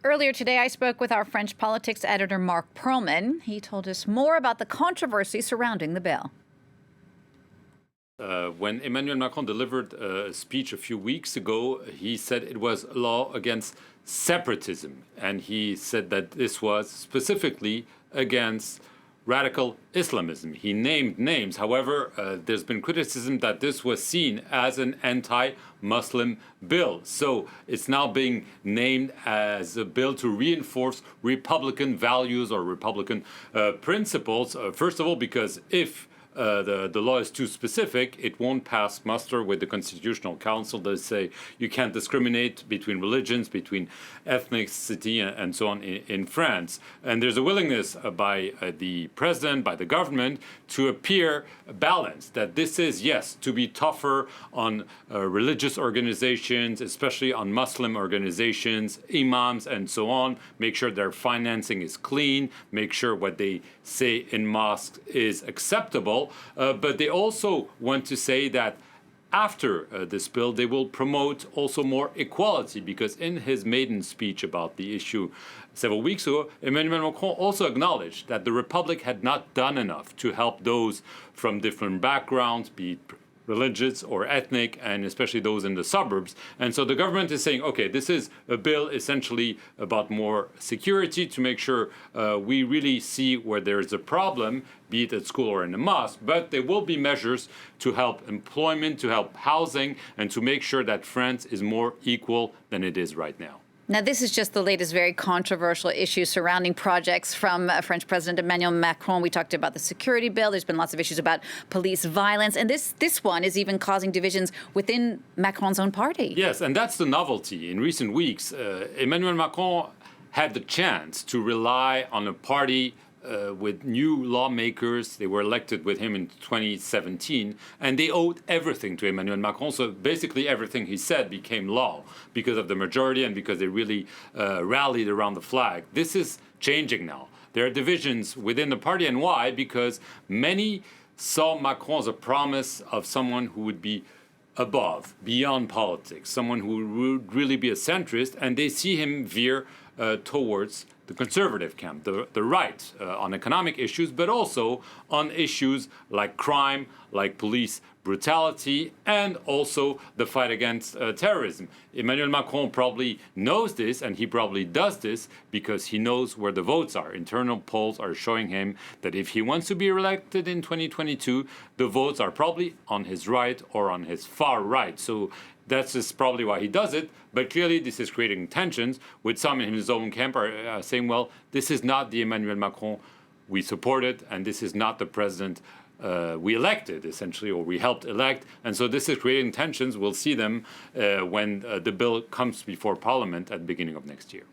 Earlier today, I spoke with our French politics editor, Marc Perelman. He told us more about the controversy surrounding the bill. When Emmanuel Macron delivered a speech a few weeks ago, he said it was a law against separatism. And he said that this was specifically against radical Islamism. He named names. However, there's been criticism that this was seen as an anti-Muslim bill. So it's now being named as a bill to reinforce Republican values or Republican principles. First of all, because if the law is too specific, it won't pass muster with the Constitutional Council. They say you can't discriminate between religions, between ethnicity, and so on in France. And there's a willingness by the president, by the government, to appear balanced, that this is, yes, to be tougher on religious organizations, especially on Muslim organizations, imams, and so on, make sure their financing is clean, make sure what they say in mosques is acceptable. But they also want to say that after this bill, they will promote also more equality, because in his maiden speech about the issue several weeks ago, Emmanuel Macron also acknowledged that the Republic had not done enough to help those from different backgrounds, be it religious or ethnic, and especially those in the suburbs. And so the government is saying, okay, this is a bill essentially about more security to make sure we really see where there is a problem, be it at school or in a mosque, but there will be measures to help employment, to help housing, and to make sure that France is more equal than it is right now. Now, this is just the latest very controversial issue surrounding projects from French President Emmanuel Macron. We talked about the security bill. There's been lots of issues about police violence. And this one is even causing divisions within Macron's own party. Yes, and that's the novelty. In recent weeks, Emmanuel Macron had the chance to rely on a party with new lawmakers. They were elected with him in 2017, and they owed everything to Emmanuel Macron. So basically everything he said became law because of the majority and because they really rallied around the flag. This is changing now. There are divisions within the party, and why? Because many saw Macron as a promise of someone who would be above, beyond politics, someone who would really be a centrist, and they see him veer towards the conservative camp, the right, on economic issues, but also on issues like crime, like police brutality, and also the fight against terrorism. Emmanuel Macron probably knows this, and he probably does this because he knows where the votes are. Internal polls are showing him that if he wants to be elected in 2022, the votes are probably on his right or on his far right. So that's just probably why he does it. But clearly, this is creating tensions with some in his own camp are saying, well, this is not the Emmanuel Macron we supported, and this is not the president we elected, essentially, or we helped elect. And so this is creating tensions. We'll see them when the bill comes before Parliament at the beginning of next year.